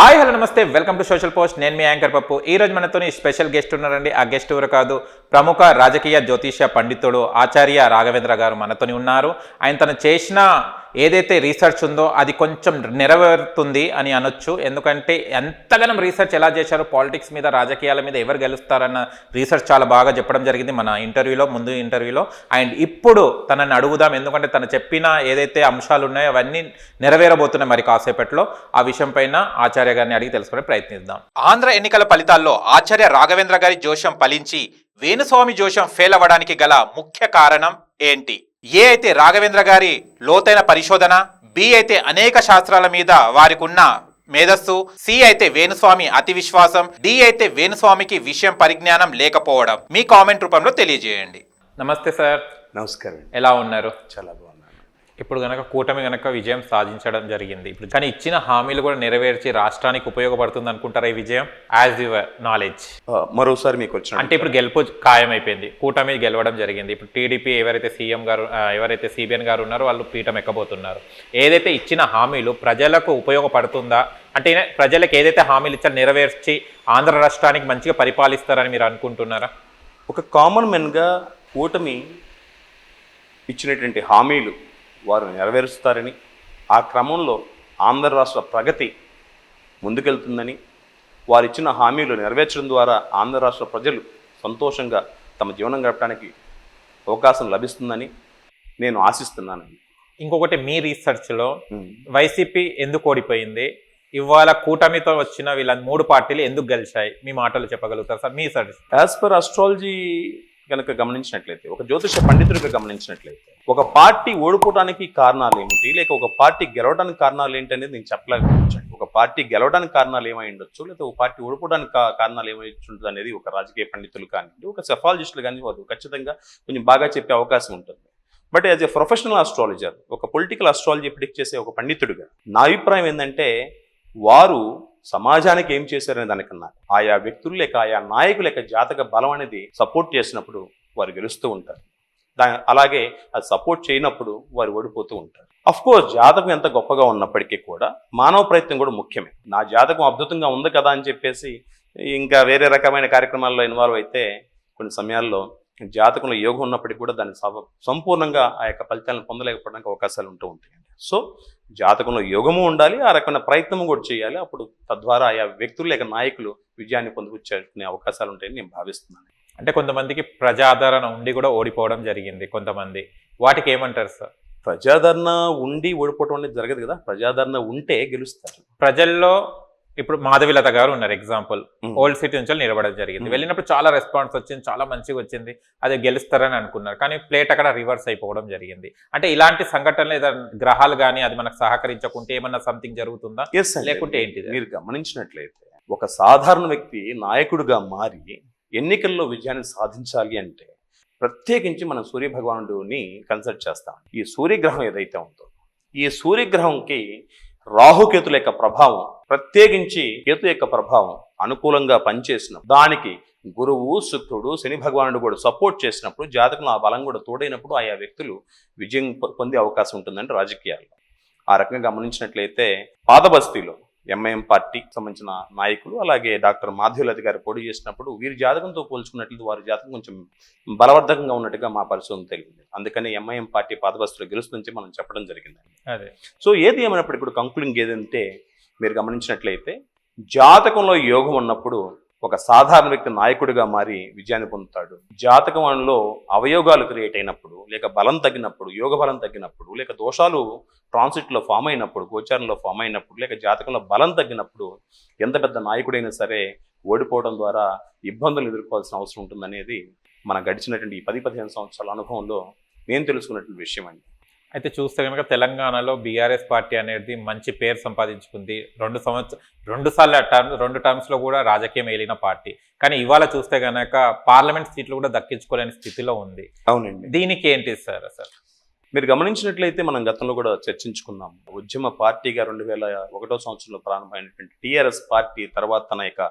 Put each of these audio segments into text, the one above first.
Hi hello నమస్తే welcome to social post. నేను మీ యాంకర్ పప్పు. ఈ రోజు మనతోని స్పెషల్ గెస్ట్ ఉన్నారండి. ఆ గెస్ట్ ఎవరు కాదు, ప్రముఖ రాజకీయ జ్యోతిష పండితుడు ఆచార్య రాఘవేంద్ర గారు మనతోని ఉన్నారు. ఆయన తను చేసిన ఏదైతే రీసెర్చ్ ఉందో అది కొంచెం నెరవేరుతుంది అని అనొచ్చు. ఎందుకంటే ఎంతగానో రీసెర్చ్ ఎలా చేశారో పాలిటిక్స్ మీద, రాజకీయాల మీద ఎవరు గెలుస్తారన్న రీసెర్చ్ చాలా బాగా చెప్పడం జరిగింది మన ముందు ఇంటర్వ్యూలో. అండ్ ఇప్పుడు తనని అడుగుదాం, ఎందుకంటే తను చెప్పిన ఏదైతే అంశాలు ఉన్నాయో అవన్నీ నెరవేరబోతున్నాయి మరి కాసేపట్లో. ఆ విషయం పైన ఆచార్య గారిని అడిగి తెలుసుకునే ప్రయత్నిద్దాం. ఆంధ్ర ఎన్నికల ఫలితాల్లో ఆచార్య రాఘవేంద్ర గారి జోషం ఫలించి వేణుస్వామి జోషం ఫెయిల్ అవ్వడానికి గల ముఖ్య కారణం ఏంటి? ఏ అయితే రాఘవేంద్ర గారి లోతైన పరిశోధన, బి అయితే అనేక శాస్త్రాల మీద వారికి ఉన్న మేధస్సు, సి అయితే వేణుస్వామి అతి విశ్వాసం, డి అయితే వేణుస్వామికి విషయం పరిజ్ఞానం లేకపోవడం. మీ కామెంట్ రూపంలో తెలియజేయండి. నమస్తే సార్. నమస్కారం. ఎలా ఉన్నారు? చాలా బాగున్నాను. ఇప్పుడు కనుక కూటమి కనుక విజయం సాధించడం జరిగింది. ఇప్పుడు కానీ ఇచ్చిన హామీలు కూడా నెరవేర్చి రాష్ట్రానికి ఉపయోగపడుతుంది అనుకుంటారా ఈ విజయం? యాజ్ యువర్ నాలెడ్జ్ మరోసారి మీకు వచ్చిన అంటే ఇప్పుడు గెలుపు ఖాయమైపోయింది, కూటమి గెలవడం జరిగింది. ఇప్పుడు టీడీపీ ఎవరైతే సీఎం గారు, ఎవరైతే సిబిఎన్ గారు ఉన్నారో వాళ్ళు పీఠం ఎక్కబోతున్నారు. ఏదైతే ఇచ్చిన హామీలు ప్రజలకు ఉపయోగపడుతుందా? అంటే ప్రజలకు ఏదైతే హామీలు ఇచ్చారో నెరవేర్చి ఆంధ్ర రాష్ట్రానికి మంచిగా పరిపాలిస్తారని మీరు అనుకుంటున్నారా? ఒక కామన్ మెన్గా కూటమి ఇచ్చినటువంటి హామీలు వారు నెరవేరుస్తారని, ఆ క్రమంలో ఆంధ్ర రాష్ట్ర ప్రగతి ముందుకెళ్తుందని, వారు ఇచ్చిన హామీలు నెరవేర్చడం ద్వారా ఆంధ్ర రాష్ట్ర ప్రజలు సంతోషంగా తమ జీవనం గడపడానికి అవకాశం లభిస్తుందని నేను ఆశిస్తున్నాను. ఇంకొకటి, మీ రీసెర్చ్లో వైసీపీ ఎందుకు ఓడిపోయింది, ఇవాళ కూటమితో వచ్చిన వీళ్ళ 3 పార్టీలు ఎందుకు గెలిచాయి, మీ మాటలు చెప్పగలుగుతారు సార్? మీ సర్చ్ యాజ్ పర్ అస్ట్రాలజీ కనుక గమనించినట్లయితే, ఒక జ్యోతిష పండితుడిగా గమనించినట్లయితే, ఒక పార్టీ ఓడిపోవడానికి కారణాలు ఏమిటి, లేక ఒక పార్టీ గెలవడానికి కారణాలు ఏంటి అనేది నేను చెప్పలేకపోవచ్చండి. ఒక పార్టీ గెలవడానికి కారణాలు ఏమై ఉండొచ్చు, లేదా ఒక పార్టీ ఓడిపోవడానికి కారణాలు ఏమై ఉంటుంది అనేది ఒక రాజకీయ పండితులు కానీ, ఒక సెఫాలజిస్టులు కానీ వారు ఖచ్చితంగా కొంచెం బాగా చెప్పే అవకాశం ఉంటుంది. But as a professional astrologer, ఒక పొలిటికల్ ఆస్ట్రాలజీ ప్రిడిక్ట్ చేసే ఒక పండితుడిగా నా అభిప్రాయం ఏంటంటే, వారు సమాజానికి ఏం చేశారనే దానికన్నా ఆయా వ్యక్తులు లేక ఆయా నాయకుల యొక్క జాతక బలం అనేది సపోర్ట్ చేసినప్పుడు వారు గెలుస్తూ ఉంటారు. అలాగే అది సపోర్ట్ చేయనప్పుడు వారు ఓడిపోతూ ఉంటారు. అఫ్కోర్స్ జాతకం ఎంత గొప్పగా ఉన్నప్పటికీ కూడా మానవ ప్రయత్నం కూడా ముఖ్యమే. నా జాతకం అద్భుతంగా ఉంది కదా అని చెప్పేసి ఇంకా వేరే రకమైన కార్యక్రమాల్లో ఇన్వాల్వ్ అయితే కొన్ని సమయాల్లో జాతకంలో యోగం ఉన్నప్పటికీ కూడా దాన్ని సంపూర్ణంగా ఆ యొక్క ఫలితాలను పొందలేకపోవడానికి అవకాశాలు ఉంటూ ఉంటాయండి. సో జాతకంలో యోగము ఉండాలి, ఆ రకమైన ప్రయత్నం కూడా చేయాలి. అప్పుడు తద్వారా ఆయా వ్యక్తులు లేక నాయకులు విజయాన్ని పొందుకునే అవకాశాలు ఉంటాయని నేను భావిస్తున్నాను. అంటే కొంతమందికి ప్రజాదరణ ఉండి కూడా ఓడిపోవడం జరిగింది కొంతమంది, వాటికి ఏమంటారు సార్? ప్రజాదరణ ఉండి ఓడిపోవడం అనేది జరగదు కదా, ప్రజాదరణ ఉంటే గెలుస్తారు. ప్రజల్లో ఇప్పుడు మాధవిలత గారు ఉన్నారు, ఎగ్జాంపుల్. ఓల్డ్ సిటీ నుంచి నిలబడడం జరిగింది. వెళ్ళినప్పుడు చాలా రెస్పాన్స్ వచ్చింది, చాలా మంచిగా వచ్చింది, అది గెలుస్తారని అనుకున్నారు. కానీ ప్లేట్ అక్కడ రివర్స్ అయిపోవడం జరిగింది. అంటే ఇలాంటి సంఘటనలు ఏదైనా గ్రహాలు కానీ అది మనకు సహకరించకుంటే ఏమన్నా సంథింగ్ జరుగుతుందా, లేకుంటే ఏంటి? మీరు గమనించినట్లయితే ఒక సాధారణ వ్యక్తి నాయకుడిగా మారి ఎన్నికల్లో విజయాన్ని సాధించాలి అంటే ప్రత్యేకించి మనం సూర్యభగవానుడిని కన్సల్ట్ చేస్తాం. ఈ సూర్యగ్రహం ఏదైతే ఉందో, ఈ సూర్యగ్రహంకి రాహుకేతుల యొక్క ప్రభావం, ప్రత్యేకించి కేతు యొక్క ప్రభావం అనుకూలంగా పనిచేసినప్పుడు, దానికి గురువు, శుక్రుడు, శని భగవానుడు కూడా సపోర్ట్ చేసినప్పుడు, జాతకంలో ఆ బలం కూడా తోడైనప్పుడు ఆయా వ్యక్తులు విజయం పొందే అవకాశం ఉంటుందంటే రాజకీయాల్లో. ఆ రకంగా గమనించినట్లయితే పాతబస్తీలో ఎంఐఎం పార్టీకి సంబంధించిన నాయకులు, అలాగే డాక్టర్ మాధవిలత గారు పోటీ చేసినప్పుడు వీరి జాతకంతో పోల్చుకున్నట్లయితే వారి జాతకం కొంచెం బలవర్ధకంగా ఉన్నట్టుగా మా పరిశోధన తెలిసింది. అందుకని ఎంఐఎం పార్టీ పాతబస్తీలో గెలుస్తుందని మనం చెప్పడం జరిగింది. సో ఏది ఏమైనప్పుడు ఇప్పుడు కంక్లూడింగ్ ఏదంటే, మీరు గమనించినట్లయితే జాతకంలో యోగం ఉన్నప్పుడు ఒక సాధారణ వ్యక్తి నాయకుడిగా మారి విజయాన్ని పొందుతాడు. జాతకంలో అవయోగాలు క్రియేట్ అయినప్పుడు, లేక బలం తగ్గినప్పుడు, యోగ బలం తగ్గినప్పుడు, లేక దోషాలు ట్రాన్సిట్లో ఫామ్ అయినప్పుడు, గోచారంలో ఫామ్ అయినప్పుడు, లేక జాతకంలో బలం తగ్గినప్పుడు ఎంత పెద్ద నాయకుడైనా సరే ఓడిపోవడం ద్వారా ఇబ్బందులు ఎదుర్కోవాల్సిన అవసరం ఉంటుందనేది మన గడిచినటువంటి ఈ 10-15 సంవత్సరాల అనుభవంలో నేను తెలుసుకున్నటువంటి విషయం అండి. అయితే చూస్తే కనుక తెలంగాణలో బీఆర్ఎస్ పార్టీ అనేది మంచి పేరు సంపాదించుకుంది. 2 టర్మ్స్లో కూడా రాజకీయం ఏలిన పార్టీ. కానీ ఇవాళ చూస్తే కనుక పార్లమెంట్ సీట్లు కూడా దక్కించుకోలేని స్థితిలో ఉంది. అవునండి. దీనికి ఏంటి సార్ అసలు? మీరు గమనించినట్లయితే మనం గతంలో కూడా చర్చించుకున్నాం. ఉద్యమ పార్టీగా 2001 సంవత్సరంలో ప్రారంభమైనటువంటి టీఆర్ఎస్ పార్టీ తర్వాత తన యొక్క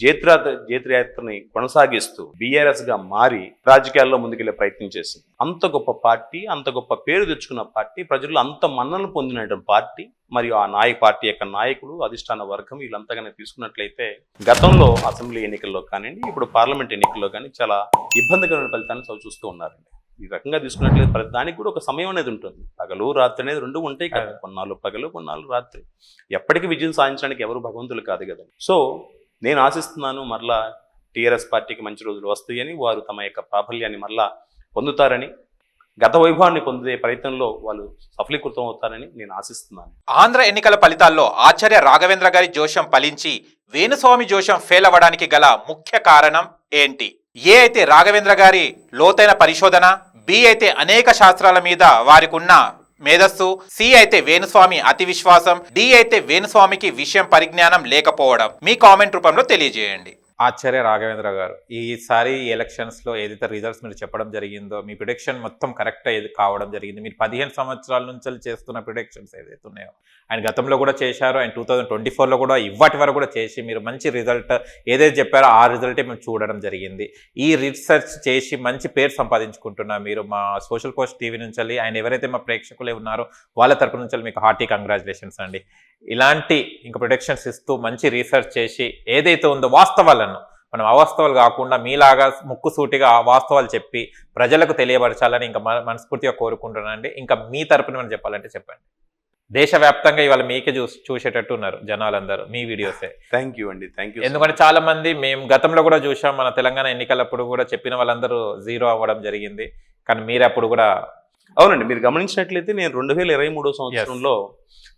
జైత్రయాత్రని కొనసాగిస్తూ బీఆర్ఎస్ గా మారి రాజకీయాల్లో ముందుకెళ్లే ప్రయత్నం చేసింది. అంత గొప్ప పార్టీ, అంత గొప్ప పేరు తెచ్చుకున్న పార్టీ, ప్రజల్లో అంత మన్ననలు పొందినటువంటి పార్టీ, మరియు ఆ పార్టీ యొక్క నాయకులు, అధిష్టాన వర్గం వీళ్ళంతా కనుక తీసుకున్నట్లయితే గతంలో అసెంబ్లీ ఎన్నికల్లో కానివ్వండి, ఇప్పుడు పార్లమెంట్ ఎన్నికల్లో కానీ చాలా ఇబ్బందికరమైన ఫలితాన్ని చూస్తూ ఉన్నారండి. ఈ రకంగా తీసుకున్నట్లయితే ప్రతి దానికి కూడా ఒక సమయం అనేది ఉంటుంది. పగలు రాత్రి అనేది రెండు ఉంటాయి కదా. కొన్నాళ్ళు పగలు, కొన్నాళ్ళు రాత్రి. ఎప్పటికీ విజయం సాధించడానికి ఎవరు భగవంతులు కాదు కదా. సో నేను ఆశిస్తున్నాను మరలా టీఆర్ఎస్ పార్టీకి మంచి రోజులు వస్తాయని, వారు తమ యొక్క ప్రాబల్యాన్ని మరలా పొందుతారని, గత వైభవాన్ని పొందే ప్రయత్నంలో వాళ్ళు సఫలీకృతం అవుతారని నేను ఆశిస్తున్నాను. ఆంధ్ర ఎన్నికల ఫలితాల్లో ఆచార్య రాఘవేంద్ర గారి జోషం ఫలించి వేణుస్వామి జోషం ఫెయిల్ అవ్వడానికి గల ముఖ్య కారణం ఏంటి? ఏ అయితే రాఘవేంద్ర గారి లోతైన పరిశోధన, బి అయితే అనేక శాస్త్రాల మీద వారికి ఉన్న మేధస్సు, సి అయితే వేణుస్వామి అతి విశ్వాసం, డి అయితే వేణుస్వామికి విషయం పరిజ్ఞానం లేకపోవడం. మీ కామెంట్ రూపంలో తెలియజేయండి. ఆచార్య రాఘవేంద్ర గారు, ఈసారి ఎలక్షన్స్లో ఏదైతే రిజల్ట్స్ మీరు చెప్పడం జరిగిందో, మీ ప్రిడిక్షన్ మొత్తం కరెక్ట్ ఏది కావడం జరిగింది. మీరు 15 సంవత్సరాల నుంచి చేస్తున్న ప్రిడిక్షన్స్ ఏదైతే ఉన్నాయో, ఆయన గతంలో కూడా చేశారు, ఆయన 2024లో కూడా ఇవాటి వరకు కూడా చేసి మీరు మంచి రిజల్ట్ ఏదైతే చెప్పారో ఆ రిజల్టే మేము చూడడం జరిగింది. ఈ రీసెర్చ్ చేసి మంచి పేరు సంపాదించుకుంటున్నారు మీరు. మా సోషల్ పోస్ట్ టీవీ నుంచి ఆయన ఎవరైతే మా ప్రేక్షకులు ఉన్నారో వాళ్ళ తరపు నుంచి మీకు హార్టీ కంగ్రాచులేషన్స్ అండి. ఇలాంటి ఇంకా ప్రొడక్షన్స్ ఇస్తూ మంచి రీసెర్చ్ చేసి ఏదైతే ఉందో వాస్తవాలను, మనం అవాస్తవాలు కాకుండా మీలాగా ముక్కుసూటిగా వాస్తవాలు చెప్పి ప్రజలకు తెలియపరచాలని ఇంకా మనస్ఫూర్తిగా కోరుకుంటున్నానండి. ఇంకా మీ తరపున మనం చెప్పాలంటే చెప్పండి. దేశవ్యాప్తంగా ఇవాళ మీకే చూసేటట్టు ఉన్నారు జనాలందరూ మీ వీడియోసే. థ్యాంక్ యూ అండి, థ్యాంక్ యూ. ఎందుకంటే చాలా మంది మేము గతంలో కూడా చూసాం, మన తెలంగాణ ఎన్నికలప్పుడు కూడా చెప్పిన వాళ్ళందరూ జీరో అవ్వడం జరిగింది. కానీ మీరు అప్పుడు కూడా అవునండి, మీరు గమనించినట్లయితే నేను 2023 సంవత్సరంలో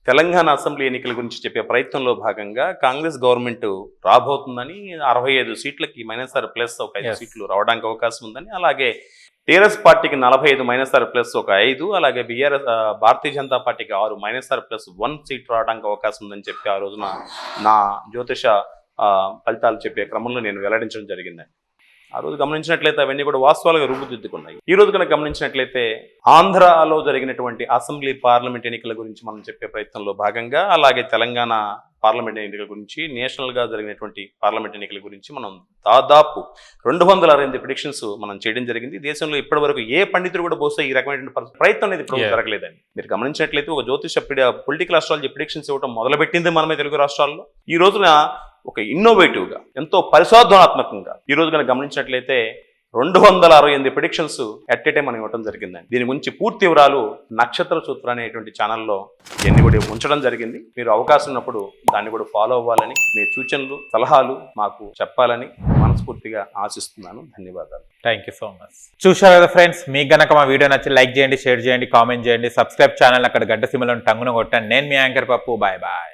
తెలంగాణ అసెంబ్లీ ఎన్నికల గురించి చెప్పే ప్రయత్నంలో భాగంగా కాంగ్రెస్ గవర్నమెంట్ రాబోతుందని, 65 సీట్లకి -6 ఒక 5 సీట్లు రావడానికి అవకాశం ఉందని, అలాగే టీఆర్ఎస్ పార్టీకి 45 -6 ఒక 5, అలాగే భారతీయ జనతా పార్టీకి 6 -6 1 సీట్ రావడానికి అవకాశం ఉందని చెప్పి ఆ రోజున నా జ్యోతిష ఫలితాలు చెప్పే క్రమంలో నేను వెల్లడించడం జరిగిందండి. ఆ రోజు గమనించినట్లయితే అవన్నీ కూడా వాస్తవాలుగా రూపుదిద్దుకున్నాయి. ఈ రోజు కనుక గమనించినట్లయితే ఆంధ్రాలో జరిగినటువంటి అసెంబ్లీ పార్లమెంట్ ఎన్నికల గురించి మనం చెప్పే ప్రయత్నంలో భాగంగా, అలాగే తెలంగాణ పార్లమెంట్ ఎన్నికల గురించి, నేషనల్గా జరిగినటువంటి పార్లమెంట్ ఎన్నికల గురించి మనం దాదాపు 268 ప్రిడిక్షన్స్ మనం చేయడం జరిగింది. దేశంలో ఇప్పటి వరకు ఏ పండితుడు కూడా బహుశా ఈ రకమైన ప్రయత్నం అనేది ఇప్పుడు జరగలేదండి. మీరు గమనించినట్లయితే ఒక జ్యోతిష పొలిటికల్ ఆస్ట్రాలజీ ప్రిడిక్షన్స్ ఇవ్వడం మొదలుపెట్టింది మనమే తెలుగు రాష్ట్రాల్లో. ఈ రోజున ఒక ఇన్నోవేటివ్గా, ఎంతో పరిశోధనాత్మకంగా ఈ రోజు కనుక గమనించినట్లయితే 268 ప్రిడిక్షన్స్ ఎట్ ఏ టైం మనం ఇవ్వడం జరిగిందండి. దీని గురించి పూర్తి వివరాలు నక్షత్ర సూత్ర అనేటువంటి ఛానల్లో ఎన్ని కూడా ఉంచడం జరిగింది. మీరు అవకాశం ఉన్నప్పుడు దాన్ని కూడా ఫాలో అవ్వాలని, మీ సూచనలు సలహాలు మాకు చెప్పాలని మనస్ఫూర్తిగా ఆశిస్తున్నాను. ధన్యవాదాలు. Thank you so much. చూశారు కదా ఫ్రెండ్స్, మీకు గనక మా వీడియో నచ్చి లైక్ చేయండి, షేర్ చేయండి, కామెంట్ చేయండి, సబ్స్క్రైబ్ ఛానల్ అక్కడ గంట సింబల్ టంగున కొట్టండి. నేను మీ యాంకర్ పప్పు. Bye bye.